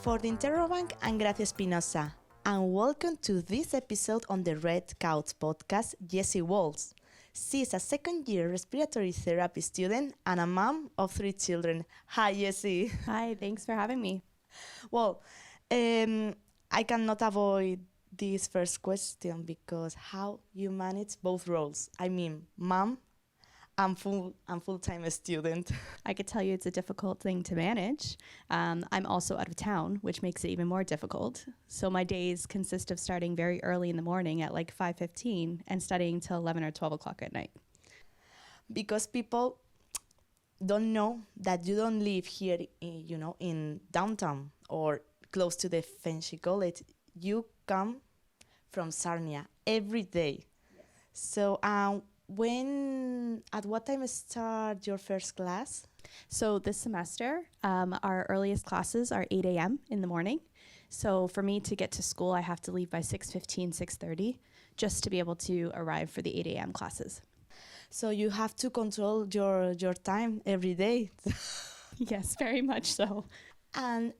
For the Interrobank, I'm Gracia Espinosa, and welcome to this episode on the Red Couch podcast, Jessy Walsh. She is a second-year respiratory therapy student and a mom of 3 children. Hi, Jessy. Hi, thanks for having me. Well, I cannot avoid this first question because how you manage both roles? I mean, mom and full-time student. I could tell you it's a difficult thing to manage. I'm also out of town, which makes it even more difficult. So my days consist of starting very early in the morning at like 5:15 and studying till 11 or 12 o'clock at night. Because people don't know that you don't live here, in downtown or close to the fancy college. You come from Sarnia every day. Yes. So at what time start your first class? So this semester, our earliest classes are 8 a.m. in the morning. So for me to get to school, I have to leave by 6:15, 6:30, just to be able to arrive for the 8 a.m. classes. So you have to control your time every day. Yes, very much so. And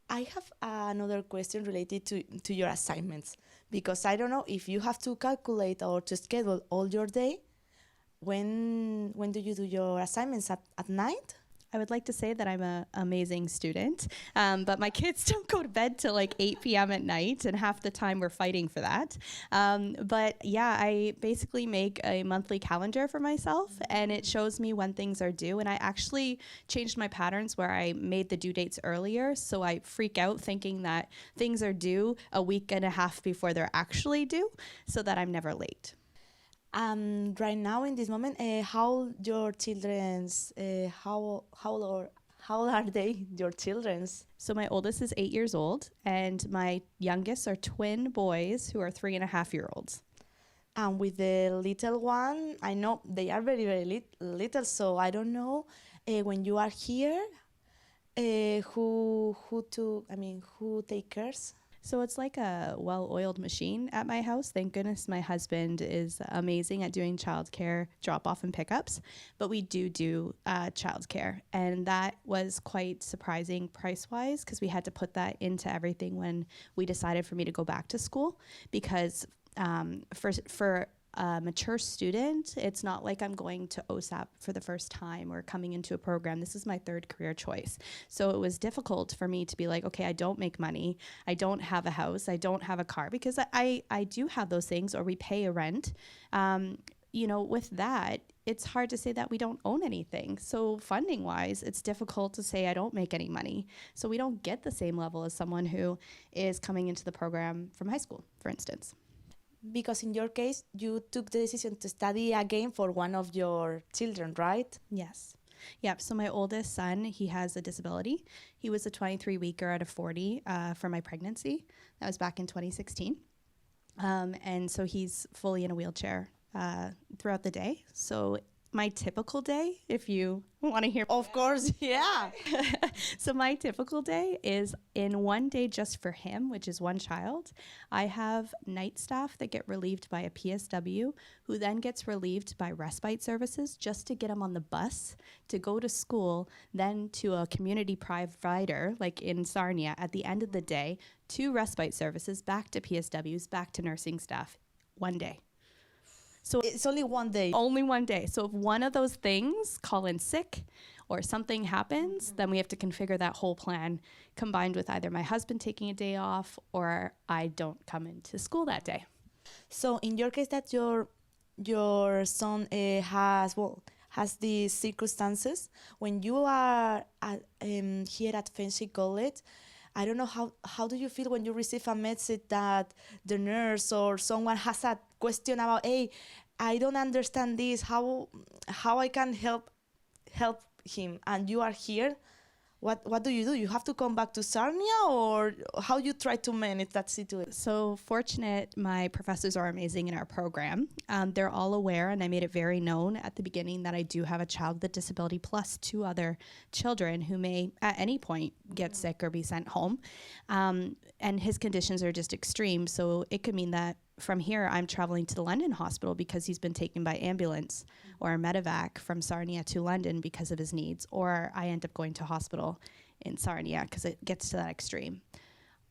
I have another question related to your assignments, because I don't know if you have to calculate or to schedule all your day. When do you do your assignments at night? I would like to say that I'm an amazing student, but my kids don't go to bed till like 8 p.m. at night, and half the time we're fighting for that. But yeah, I basically make a monthly calendar for myself, and it shows me when things are due. And I actually changed my patterns where I made the due dates earlier, so I freak out thinking that things are due a week and a half before they're actually due, so that I'm never late. Right now, in this moment, how your children's how old are they? Your children's? So my oldest is 8 years old, and my youngest are twin boys who are 3.5-year-olds. And with the little one, I know they are very, very little. So I don't know when you are here, who take cares? So it's like a well-oiled machine at my house. Thank goodness my husband is amazing at doing childcare drop-off and pickups, but we do childcare, and that was quite surprising price-wise because we had to put that into everything when we decided for me to go back to school, because for a mature student, it's not like I'm going to OSAP for the first time or coming into a program. This is my third career choice. So it was difficult for me to be like, okay, I don't make money. I don't have a house. I don't have a car, because I do have those things, or we pay a rent. With that, it's hard to say that we don't own anything. So funding wise, it's difficult to say I don't make any money. So we don't get the same level as someone who is coming into the program from high school, for instance. Because in your case, you took the decision to study again for one of your children, right? Yes. Yep. So my oldest son, he has a disability. He was a 23-weeker out of 40 for my pregnancy. That was back in 2016. And so he's fully in a wheelchair throughout the day. So my typical day, if you want to hear. Of course, yeah. So my typical day is in one day just for him, which is one child. I have night staff that get relieved by a PSW, who then gets relieved by respite services just to get him on the bus to go to school, then to a community provider like in Sarnia at the end of the day, 2 respite services, back to PSWs, back to nursing staff, one day. So it's only one day? Only one day. So if one of those things, call in sick or something happens, then we have to configure that whole plan combined with either my husband taking a day off or I don't come into school that day. So in your case that your son has these circumstances, when you are here at Fancy College, I don't know how do you feel when you receive a message that the nurse or someone has a question about, hey, I don't understand this, how I can help him, and you are here, what do? You have to come back to Sarnia, or how you try to manage that situation? So fortunate, my professors are amazing in our program. They're all aware, and I made it very known at the beginning that I do have a child with a disability plus 2 other children who may at any point get sick or be sent home. And his conditions are just extreme. So it could mean that from here, I'm traveling to the London hospital because he's been taken by ambulance, or a medevac from Sarnia to London because of his needs, or I end up going to hospital in Sarnia because it gets to that extreme.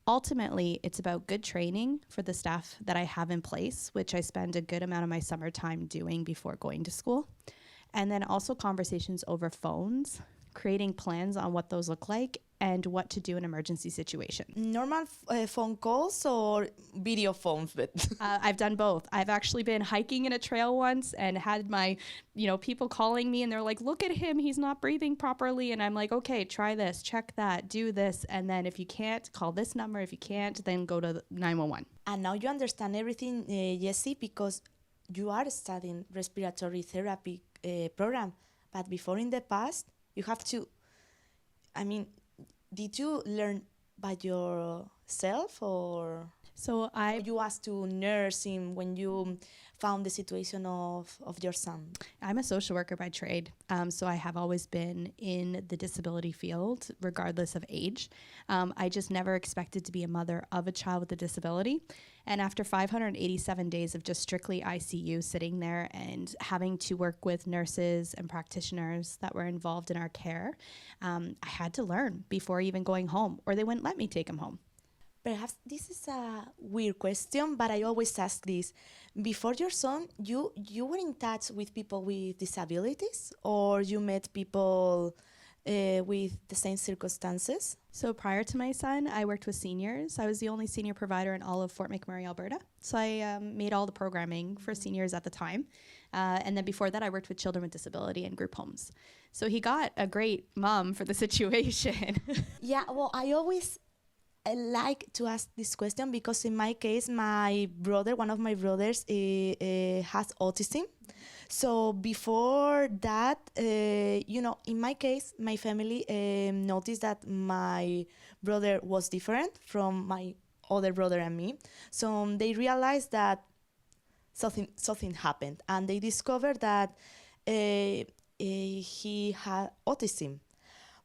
Ultimately, it's about good training for the staff that I have in place, which I spend a good amount of my summertime doing before going to school. And then also conversations over phones, creating plans on what those look like and what to do in emergency situation. Normal phone calls or video phones? But I've done both. I've actually been hiking in a trail once and had my, people calling me and they're like, look at him, he's not breathing properly. And I'm like, okay, try this, check that, do this. And then if you can't, call this number. If you can't, then go to 911. And now you understand everything, Jessy, because you are studying respiratory therapy program. But before in the past, you have to, did you learn by yourself or So you asked to nursing when you found the situation of your son? I'm a social worker by trade, so I have always been in the disability field, regardless of age. I just never expected to be a mother of a child with a disability. And after 587 days of just strictly ICU, sitting there and having to work with nurses and practitioners that were involved in our care, I had to learn before even going home, or they wouldn't let me take him home. Perhaps this is a weird question, but I always ask this. Before your son, you were in touch with people with disabilities, or you met people with the same circumstances? So prior to my son, I worked with seniors. I was the only senior provider in all of Fort McMurray, Alberta. So I made all the programming for seniors at the time. And then before that, I worked with children with disability and group homes. So he got a great mom for the situation. Yeah, well, I like to ask this question because in my case, one of my brothers has autism. So before that, in my case, my family noticed that my brother was different from my other brother and me. So they realized that something happened, and they discovered that he had autism.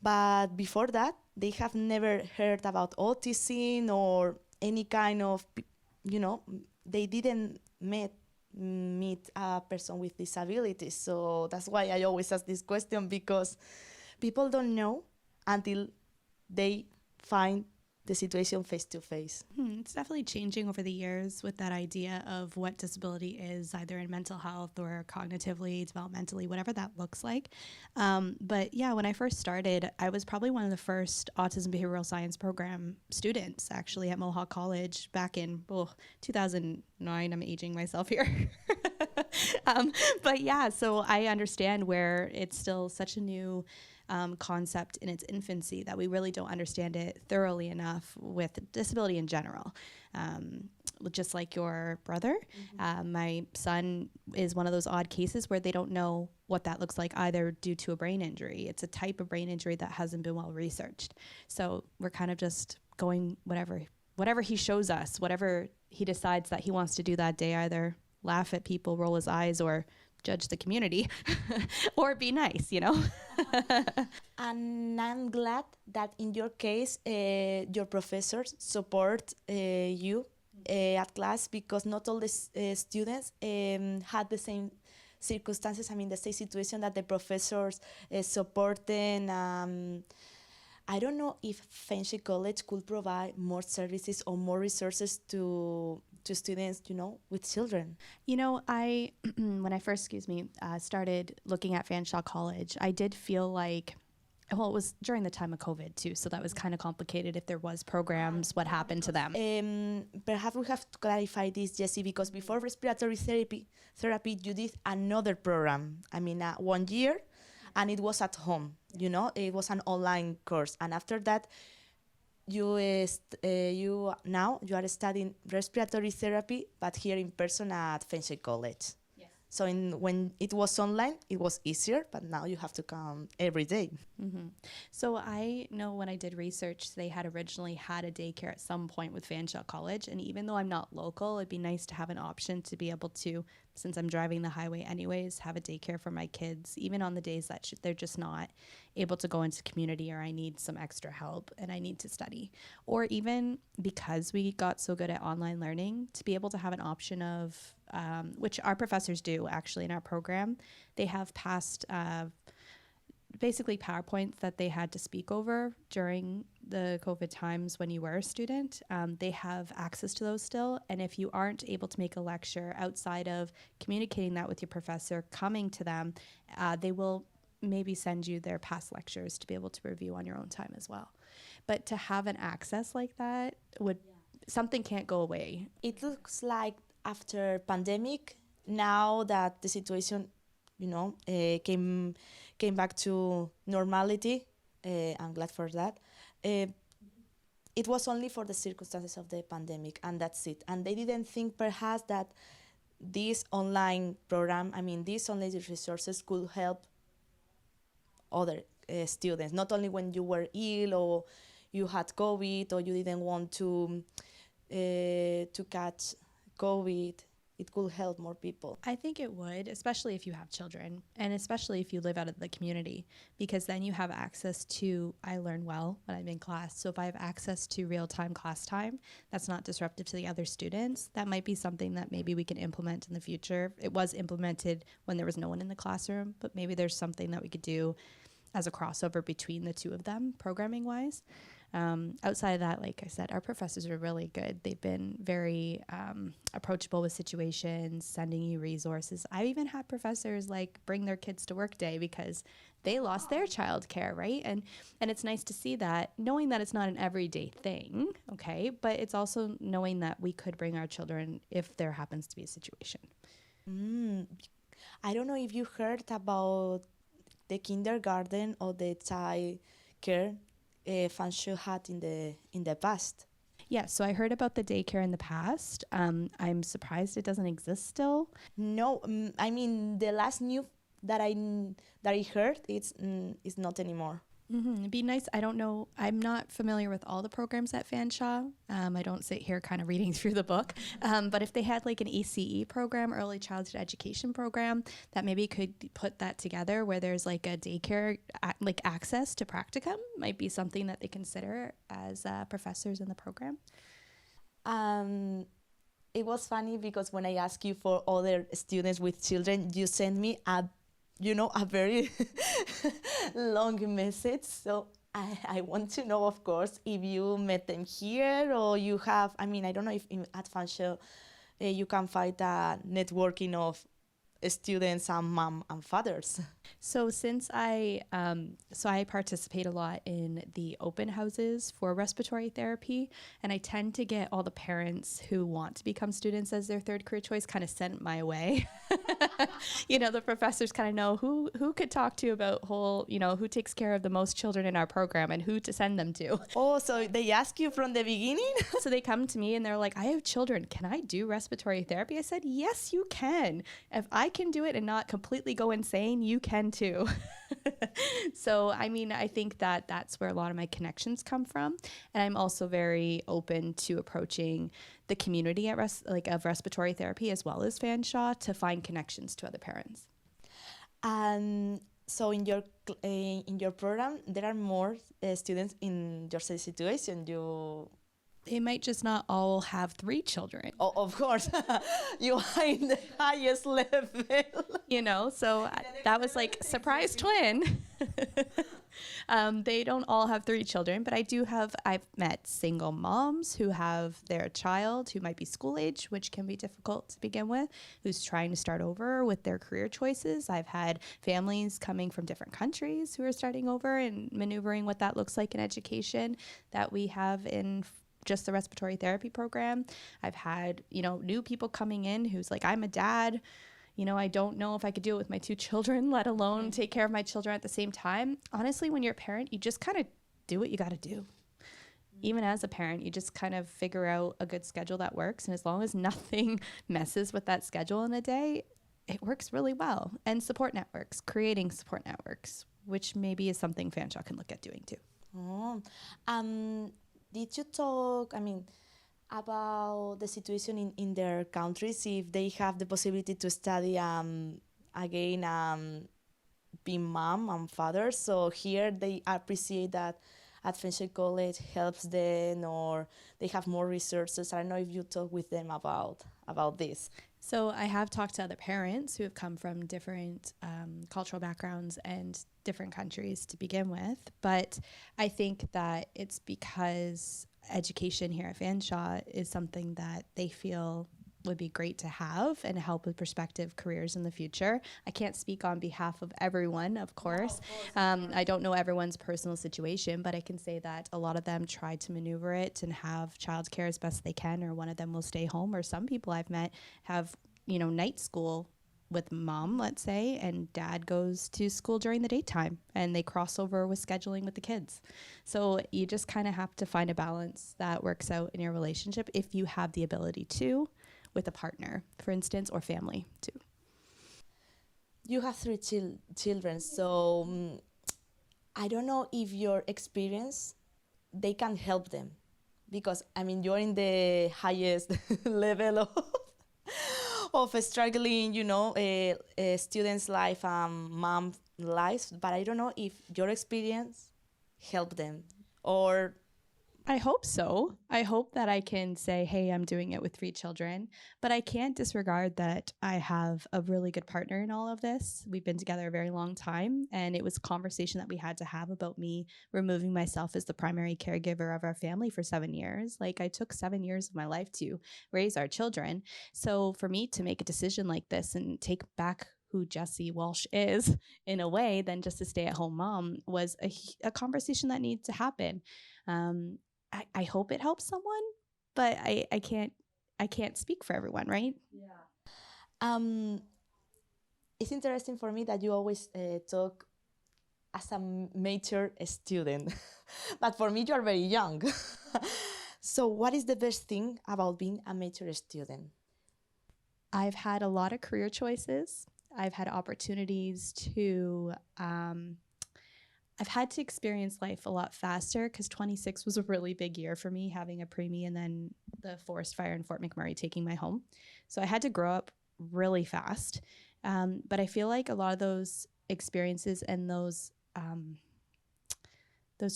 But before that, they have never heard about autism or any kind of, they didn't meet a person with disabilities. So that's why I always ask this question, because people don't know until they find the situation face to face. It's definitely changing over the years with that idea of what disability is, either in mental health or cognitively, developmentally, whatever that looks like. But yeah, when I first started, I was probably one of the first autism behavioral science program students actually at Mohawk College back in 2009. I'm aging myself here. But yeah, so I understand where it's still such a new concept in its infancy that we really don't understand it thoroughly enough with disability in general. Just like your brother, my son is one of those odd cases where they don't know what that looks like either due to a brain injury. It's a type of brain injury that hasn't been well researched. So we're kind of just going whatever he shows us, whatever he decides that he wants to do that day, either laugh at people, roll his eyes, or judge the community or be nice, And I'm glad that in your case, your professors support you at class, because not all the students had the same circumstances, the same situation that the professors supporting. I don't know if Fancy College could provide more services or more resources to students, with children. I when I first, started looking at Fanshawe College, I did feel like, it was during the time of COVID too, so that was kind of complicated. If there was programs, what happened to them? Perhaps we have to clarify this, Jessy, because before respiratory therapy, you did another program. 1 year, and it was at home. It was an online course, and after that, you are studying respiratory therapy, but here in person at Fancy College. Yes. So when it was online, it was easier, but now you have to come every day. Mm-hmm. So I know when I did research, they had originally had a daycare at some point with Fanshawe College, and even though I'm not local, it'd be nice to have an option to be able to, since I'm driving the highway anyways, have a daycare for my kids, even on the days that they're just not able to go into community, or I need some extra help and I need to study. Or even because we got so good at online learning, to be able to have an option of, which our professors do actually in our program, they have past basically PowerPoints that they had to speak over during the COVID times when you were a student. They have access to those still. And if you aren't able to make a lecture outside of communicating that with your professor, coming to them, they will maybe send you their past lectures to be able to review on your own time as well. But to have an access like that would, something can't go away. It looks like after pandemic, now that the situation, came back to normality, I'm glad for that. It was only for the circumstances of the pandemic, and that's it. And they didn't think perhaps that this online program, these online resources could help other students, not only when you were ill or you had COVID or you didn't want to catch COVID. It could help more people. I think it would, especially if you have children and especially if you live out of the community, because then you have access to, I learn well when I'm in class. So if I have access to real-time class time, that's not disruptive to the other students. That might be something that maybe we can implement in the future. It was implemented when there was no one in the classroom, but maybe there's something that we could do as a crossover between the two of them, programming-wise. Outside of that, like I said, our professors are really good. They've been very approachable with situations, sending you resources. I've even had professors like bring their kids to work day because they lost their childcare, right? And it's nice to see that, knowing that it's not an everyday thing, okay? But it's also knowing that we could bring our children if there happens to be a situation. I don't know if you heard about the kindergarten or the child care Fanshu had in the past. Yeah, so I heard about the daycare in the past. I'm surprised it doesn't exist still. No, the last news that I heard it's not anymore. It'd be nice. I don't know. I'm not familiar with all the programs at Fanshawe. I don't sit here kind of reading through the book. But if they had like an ECE program, early childhood education program, that maybe could put that together where there's like a daycare, like access to practicum, might be something that they consider as professors in the program. It was funny because when I asked you for other students with children, you sent me a very long message. So I want to know, of course, if you met them here or you have, I don't know if at Fanshawe you can find a networking of students and mom and fathers. So since I participate a lot in the open houses for respiratory therapy, and I tend to get all the parents who want to become students as their third career choice kind of sent my way. The professors kind of know who could talk to about who takes care of the most children in our program and who to send them to. Oh, so they ask you from the beginning? So they come to me and they're like, I have children. Can I do respiratory therapy? I said, yes, you can. If I can do it and not completely go insane, you can too. So, I think that that's where a lot of my connections come from. And I'm also very open to approaching the community at of respiratory therapy as well as Fanshawe to find connections to other parents. So in your program, there are more students in your situation. They might just not all have 3 children. Oh, of course. You are in the highest level. So that was like surprise twin. They don't all have 3 children, but I've met single moms who have their child who might be school age, which can be difficult to begin with, who's trying to start over with their career choices. I've had families coming from different countries who are starting over and maneuvering what that looks like in education that we have in just the respiratory therapy program. I've had, new people coming in who's like, I'm a dad, I don't know if I could do it with my 2 children, let alone take care of my children at the same time. Honestly, when you're a parent, you just kind of do what you got to do. Even as a parent, you just kind of figure out a good schedule that works. And as long as nothing messes with that schedule in a day, it works really well. And creating support networks, which maybe is something Fanshawe can look at doing too. Oh, did you talk, about the situation in their countries, if they have the possibility to study being mom and father? So here they appreciate that at Fanshawe College helps them, or they have more resources. I don't know if you talk with them about this. So I have talked to other parents who have come from different cultural backgrounds and different countries to begin with, but I think that it's because education here at Fanshawe is something that they feel would be great to have and help with prospective careers in the future. I can't speak on behalf of everyone, of course. I don't know everyone's personal situation, but I can say that a lot of them try to maneuver it and have childcare as best they can, or one of them will stay home, or some people I've met have, night school with mom, let's say, and dad goes to school during the daytime and they cross over with scheduling with the kids. So you just kind of have to find a balance that works out in your relationship if you have the ability to, with a partner, for instance, or family too. You have three children, so I don't know if your experience, they can help them. Because, I mean, you're in the highest level of struggling, students' life and mom lives. But I don't know if your experience helped them, or I hope so. I hope that I can say, hey, I'm doing it with 3 children, but I can't disregard that I have a really good partner in all of this. We've been together a very long time, and it was a conversation that we had to have about me removing myself as the primary caregiver of our family for 7 years. Like, I took 7 years of my life to raise our children. So for me to make a decision like this and take back who Jessy Walsh is in a way than just a stay-at-home mom was a conversation that needed to happen. I hope it helps someone, but I can't speak for everyone, right? um, it's interesting for me that you always talk as a mature student, but for me you are very young. So what is the best thing about being a mature student? I've had a lot of career choices. I've had opportunities to I've had to experience life a lot faster because 26 was a really big year for me, having a preemie and then the forest fire in Fort McMurray taking my home. So I had to grow up really fast. But I feel like a lot of those experiences and those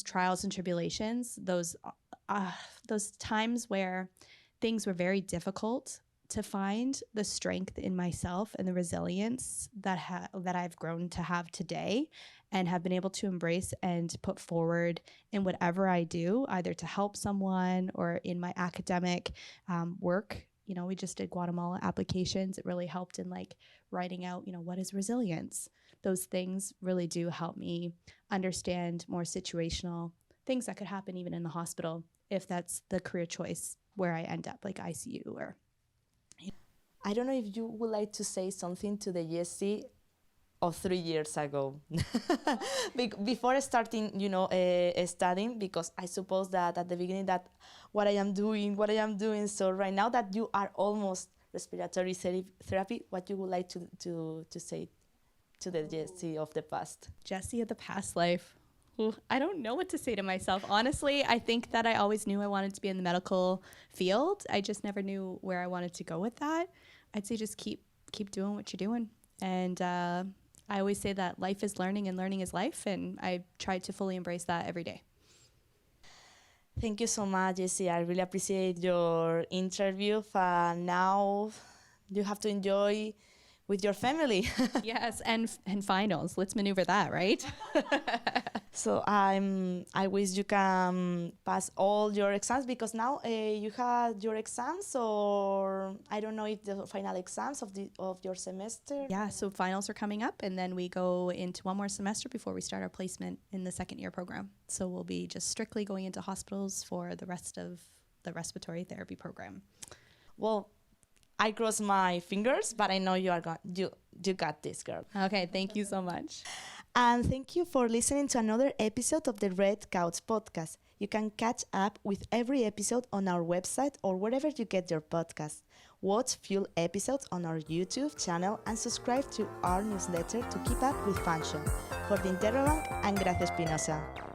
trials and tribulations, those times where things were very difficult, to find the strength in myself and the resilience that I've grown to have today and have been able to embrace and put forward in whatever I do, either to help someone or in my academic work. We just did Guatemala applications. It really helped in writing out, what is resilience? Those things really do help me understand more situational things that could happen even in the hospital if that's the career choice where I end up, like ICU or... I don't know if you would like to say something to the Jessy of 3 years ago, before starting, studying, because I suppose that at the beginning that what I am doing. So right now that you are almost respiratory therapy, what you would like to say to the Jessy of the past? Jessy of the past life. Ooh, I don't know what to say to myself. Honestly, I think that I always knew I wanted to be in the medical field. I just never knew where I wanted to go with that. I'd say just keep doing what you're doing. And I always say that life is learning and learning is life. And I try to fully embrace that every day. Thank you so much, Jessy. I really appreciate your interview. Now you have to enjoy with your family. Yes, and finals. Let's maneuver that, right? So I wish you can pass all your exams, because now you had your exams, or I don't know if the final exams of your semester. Yeah, so finals are coming up, and then we go into one more semester before we start our placement in the second year program. So we'll be just strictly going into hospitals for the rest of the respiratory therapy program. Well, I cross my fingers, but I know you got this, girl. Okay, thank you so much. And thank you for listening to another episode of the Red Couch podcast. You can catch up with every episode on our website or wherever you get your podcast. Watch full episodes on our YouTube channel and subscribe to our newsletter to keep up with Fanshawe. For the Interrobang, I'm Gracia Espinosa.